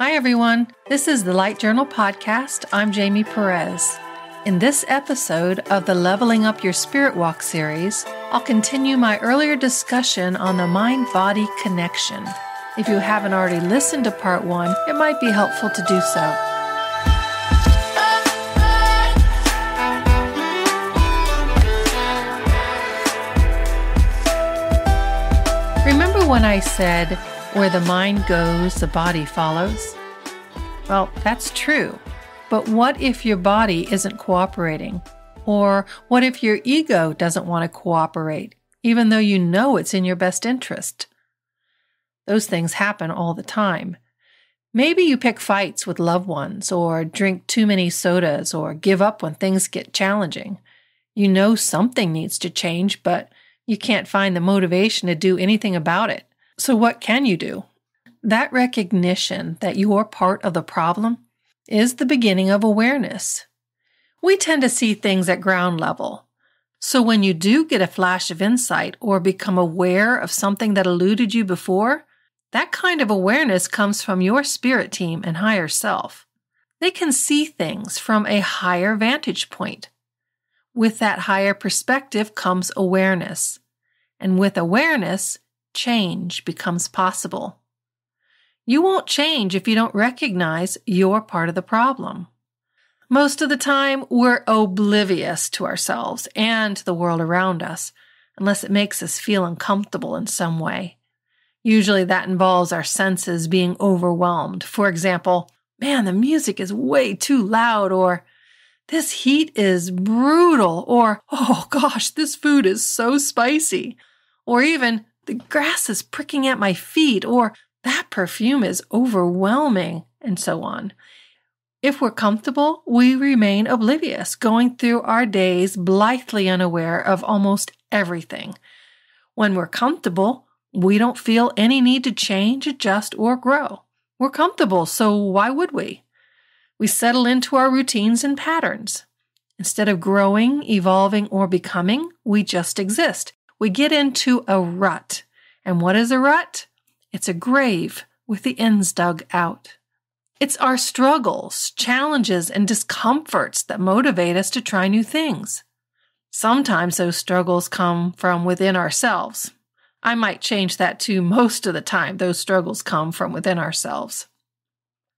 Hi, everyone. This is the Light Journal Podcast. I'm Jamie Perez. In this episode of the Leveling Up Your Spirit Walk series, I'll continue my earlier discussion on the mind-body connection. If you haven't already listened to part 1, it might be helpful to do so. Remember when I said, where the mind goes, the body follows? Well, that's true. But what if your body isn't cooperating? Or what if your ego doesn't want to cooperate, even though you know it's in your best interest? Those things happen all the time. Maybe you pick fights with loved ones, or drink too many sodas, or give up when things get challenging. You know something needs to change, but you can't find the motivation to do anything about it. So what can you do? That recognition that you're part of the problem is the beginning of awareness. We tend to see things at ground level. So when you do get a flash of insight or become aware of something that eluded you before, that kind of awareness comes from your spirit team and higher self. They can see things from a higher vantage point. With that higher perspective comes awareness. And with awareness, change becomes possible. You won't change if you don't recognize you're part of the problem. Most of the time, we're oblivious to ourselves and to the world around us, unless it makes us feel uncomfortable in some way. Usually that involves our senses being overwhelmed. For example, man, the music is way too loud, or this heat is brutal, or oh gosh, this food is so spicy, or even the grass is pricking at my feet, or that perfume is overwhelming, and so on. If we're comfortable, we remain oblivious, going through our days blithely unaware of almost everything. When we're comfortable, we don't feel any need to change, adjust, or grow. We're comfortable, so why would we? We settle into our routines and patterns. Instead of growing, evolving, or becoming, we just exist. We get into a rut. And what is a rut? It's a grave with the ends dug out. It's our struggles, challenges, and discomforts that motivate us to try new things. Sometimes those struggles come from within ourselves. I might change that to most of the time those struggles come from within ourselves.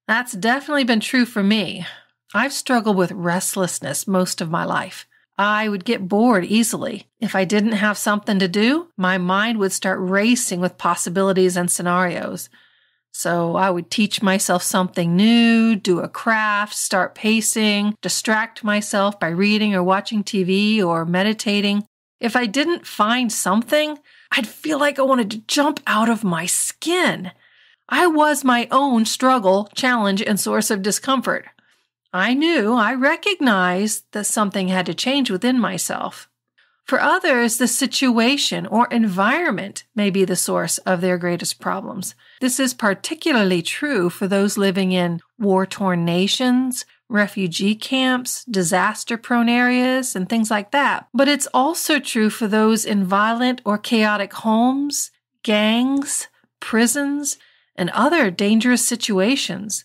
That's definitely been true for me. I've struggled with restlessness most of my life. I would get bored easily. If I didn't have something to do, my mind would start racing with possibilities and scenarios. So I would teach myself something new, do a craft, start pacing, distract myself by reading or watching TV or meditating. If I didn't find something, I'd feel like I wanted to jump out of my skin. I was my own struggle, challenge, and source of discomfort. I recognized that something had to change within myself. For others, the situation or environment may be the source of their greatest problems. This is particularly true for those living in war-torn nations, refugee camps, disaster-prone areas, and things like that. But it's also true for those in violent or chaotic homes, gangs, prisons, and other dangerous situations.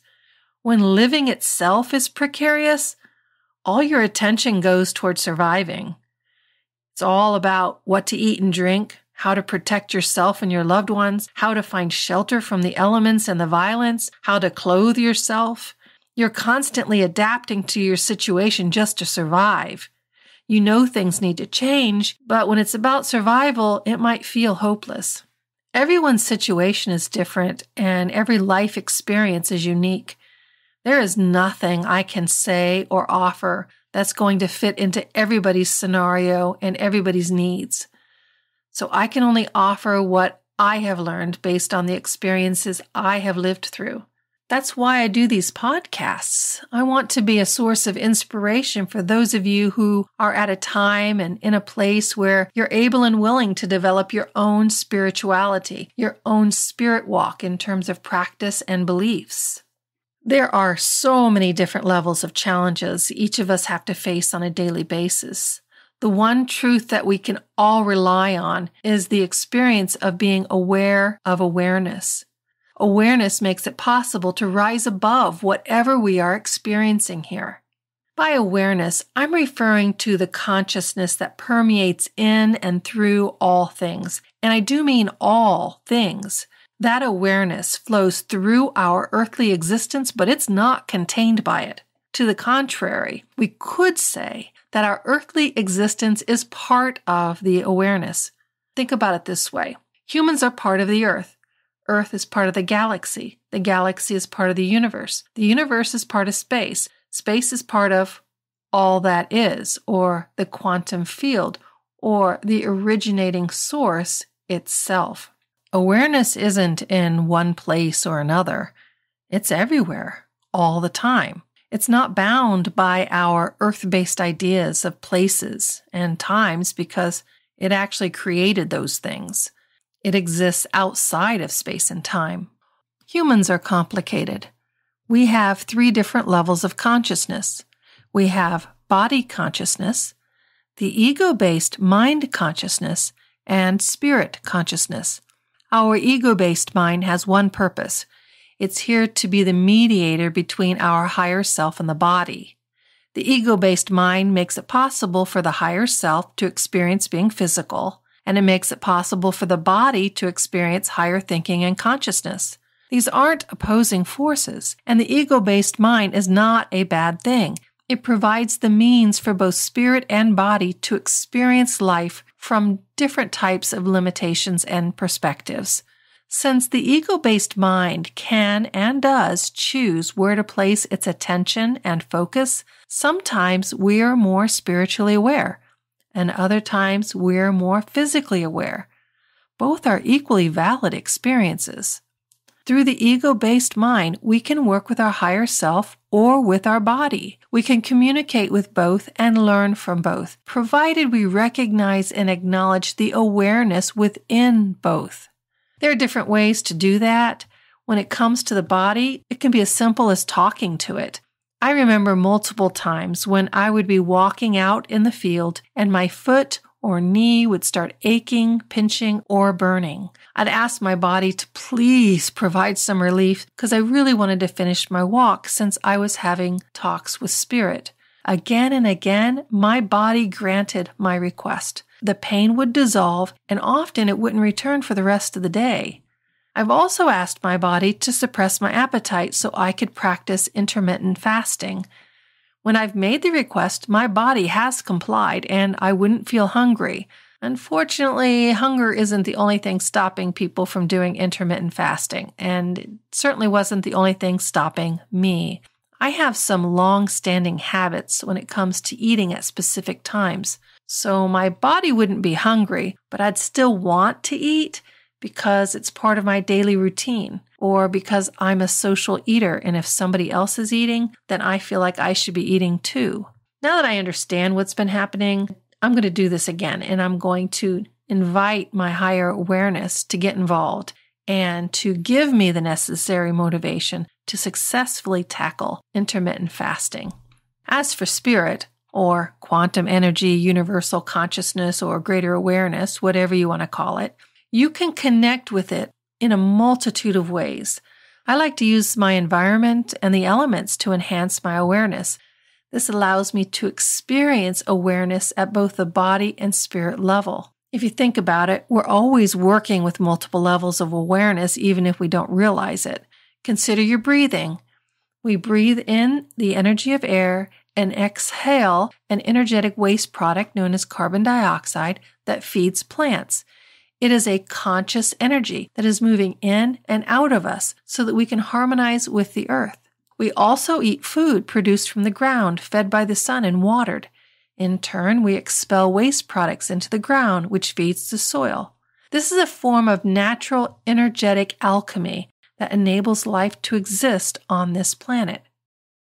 When living itself is precarious, all your attention goes toward surviving. It's all about what to eat and drink, how to protect yourself and your loved ones, how to find shelter from the elements and the violence, how to clothe yourself. You're constantly adapting to your situation just to survive. You know things need to change, but when it's about survival, it might feel hopeless. Everyone's situation is different, and every life experience is unique. There is nothing I can say or offer that's going to fit into everybody's scenario and everybody's needs. So I can only offer what I have learned based on the experiences I have lived through. That's why I do these podcasts. I want to be a source of inspiration for those of you who are at a time and in a place where you're able and willing to develop your own spirituality, your own spirit walk in terms of practice and beliefs. There are so many different levels of challenges each of us have to face on a daily basis. The one truth that we can all rely on is the experience of being aware of awareness. Awareness makes it possible to rise above whatever we are experiencing here. By awareness, I'm referring to the consciousness that permeates in and through all things. And I do mean all things. That awareness flows through our earthly existence, but it's not contained by it. To the contrary, we could say that our earthly existence is part of the awareness. Think about it this way. Humans are part of the earth. Earth is part of the galaxy. The galaxy is part of the universe. The universe is part of space. Space is part of all that is, or the quantum field, or the originating source itself. Awareness isn't in one place or another. It's everywhere, all the time. It's not bound by our earth-based ideas of places and times because it actually created those things. It exists outside of space and time. Humans are complicated. We have 3 different levels of consciousness. We have body consciousness, the ego-based mind consciousness, and spirit consciousness. Our ego-based mind has one purpose. It's here to be the mediator between our higher self and the body. The ego-based mind makes it possible for the higher self to experience being physical, and it makes it possible for the body to experience higher thinking and consciousness. These aren't opposing forces, and the ego-based mind is not a bad thing. It provides the means for both spirit and body to experience life from different types of limitations and perspectives. Since the ego-based mind can and does choose where to place its attention and focus, sometimes we are more spiritually aware, and other times we're more physically aware. Both are equally valid experiences. Through the ego-based mind, we can work with our higher self or with our body. We can communicate with both and learn from both, provided we recognize and acknowledge the awareness within both. There are different ways to do that. When it comes to the body, it can be as simple as talking to it. I remember multiple times when I would be walking out in the field and my foot or knee would start aching, pinching, or burning. I'd ask my body to please provide some relief because I really wanted to finish my walk since I was having talks with spirit. Again and again, my body granted my request. The pain would dissolve, and often it wouldn't return for the rest of the day. I've also asked my body to suppress my appetite so I could practice intermittent fasting. When I've made the request, my body has complied, and I wouldn't feel hungry. Unfortunately, hunger isn't the only thing stopping people from doing intermittent fasting, and it certainly wasn't the only thing stopping me. I have some long-standing habits when it comes to eating at specific times, so my body wouldn't be hungry, but I'd still want to eat because it's part of my daily routine, or because I'm a social eater, and if somebody else is eating, then I feel like I should be eating too. Now that I understand what's been happening, I'm going to do this again, and I'm going to invite my higher awareness to get involved and to give me the necessary motivation to successfully tackle intermittent fasting. As for spirit, or quantum energy, universal consciousness, or greater awareness, whatever you want to call it, you can connect with it in a multitude of ways. I like to use my environment and the elements to enhance my awareness. This allows me to experience awareness at both the body and spirit level. If you think about it, we're always working with multiple levels of awareness, even if we don't realize it. Consider your breathing. We breathe in the energy of air and exhale an energetic waste product known as carbon dioxide that feeds plants. It is a conscious energy that is moving in and out of us so that we can harmonize with the earth. We also eat food produced from the ground, fed by the sun and watered. In turn, we expel waste products into the ground, which feeds the soil. This is a form of natural energetic alchemy that enables life to exist on this planet.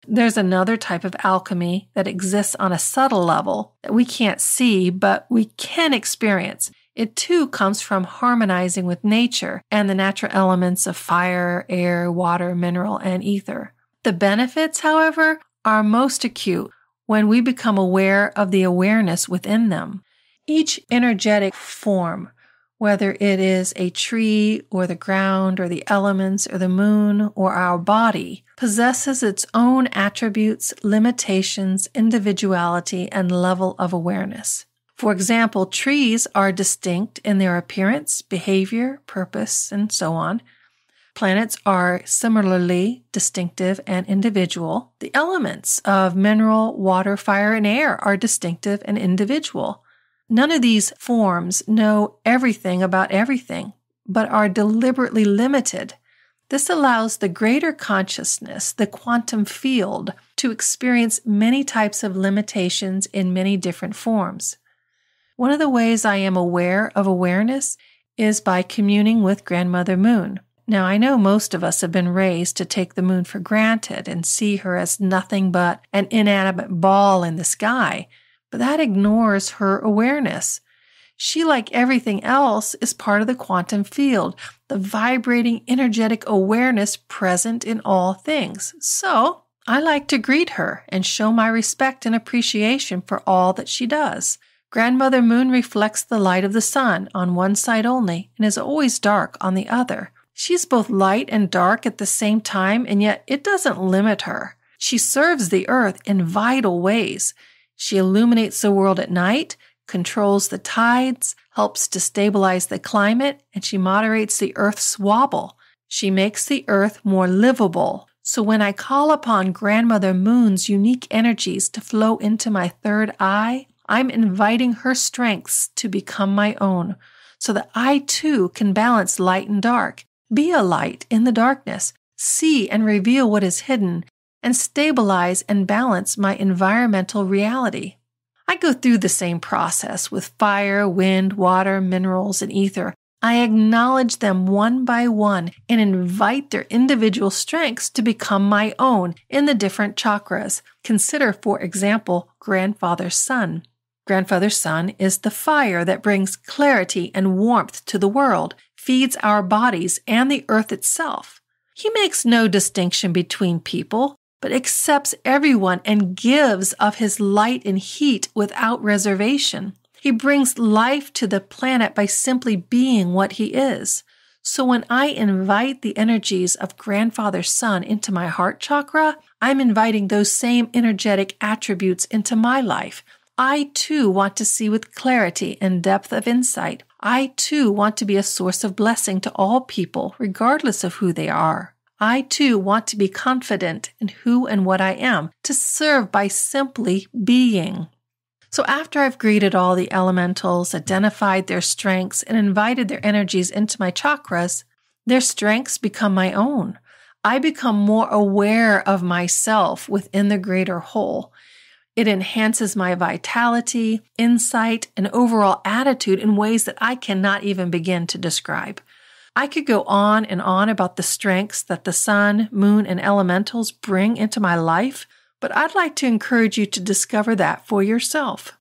There's another type of alchemy that exists on a subtle level that we can't see, but we can experience. It too comes from harmonizing with nature and the natural elements of fire, air, water, mineral, and ether. The benefits, however, are most acute when we become aware of the awareness within them. Each energetic form, whether it is a tree or the ground or the elements or the moon or our body, possesses its own attributes, limitations, individuality, and level of awareness. For example, trees are distinct in their appearance, behavior, purpose, and so on. Planets are similarly distinctive and individual. The elements of mineral, water, fire, and air are distinctive and individual. None of these forms know everything about everything, but are deliberately limited. This allows the greater consciousness, the quantum field, to experience many types of limitations in many different forms. One of the ways I am aware of awareness is by communing with Grandmother Moon. Now, I know most of us have been raised to take the moon for granted and see her as nothing but an inanimate ball in the sky, but that ignores her awareness. She, like everything else, is part of the quantum field, the vibrating, energetic awareness present in all things. So, I like to greet her and show my respect and appreciation for all that she does. Grandmother Moon reflects the light of the sun on one side only and is always dark on the other. She's both light and dark at the same time, and yet it doesn't limit her. She serves the earth in vital ways. She illuminates the world at night, controls the tides, helps to stabilize the climate, and she moderates the earth's wobble. She makes the earth more livable. So when I call upon Grandmother Moon's unique energies to flow into my third eye, I'm inviting her strengths to become my own, so that I too can balance light and dark, be a light in the darkness, see and reveal what is hidden, and stabilize and balance my environmental reality. I go through the same process with fire, wind, water, minerals, and ether. I acknowledge them one by one and invite their individual strengths to become my own in the different chakras. Consider, for example, Grandfather Sun. Grandfather Sun is the fire that brings clarity and warmth to the world, feeds our bodies and the earth itself. He makes no distinction between people, but accepts everyone and gives of his light and heat without reservation. He brings life to the planet by simply being what he is. So when I invite the energies of Grandfather Sun into my heart chakra, I'm inviting those same energetic attributes into my life. I too want to see with clarity and depth of insight. I too want to be a source of blessing to all people, regardless of who they are. I too want to be confident in who and what I am, to serve by simply being. So after I've greeted all the elementals, identified their strengths, and invited their energies into my chakras, their strengths become my own. I become more aware of myself within the greater whole. It enhances my vitality, insight, and overall attitude in ways that I cannot even begin to describe. I could go on and on about the strengths that the sun, moon, and elementals bring into my life, but I'd like to encourage you to discover that for yourself.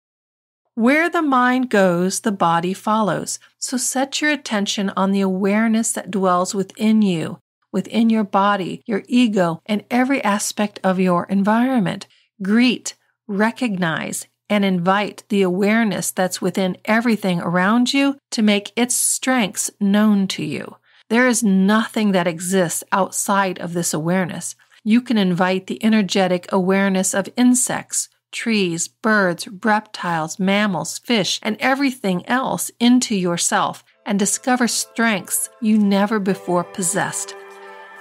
Where the mind goes, the body follows. So set your attention on the awareness that dwells within you, within your body, your ego, and every aspect of your environment. Greet, recognize, and invite the awareness that's within everything around you to make its strengths known to you. There is nothing that exists outside of this awareness. You can invite the energetic awareness of insects, trees, birds, reptiles, mammals, fish, and everything else into yourself and discover strengths you never before possessed.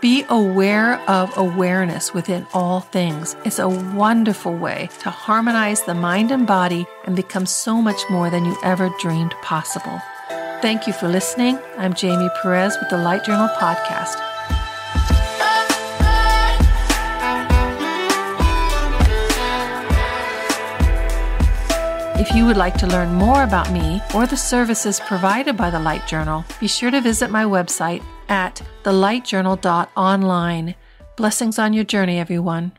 Be aware of awareness within all things. It's a wonderful way to harmonize the mind and body and become so much more than you ever dreamed possible. Thank you for listening. I'm Jamie Perez with the Light Journal Podcast. If you would like to learn more about me or the services provided by the Light Journal, be sure to visit my website at thelightjournal.online. Blessings on your journey, everyone.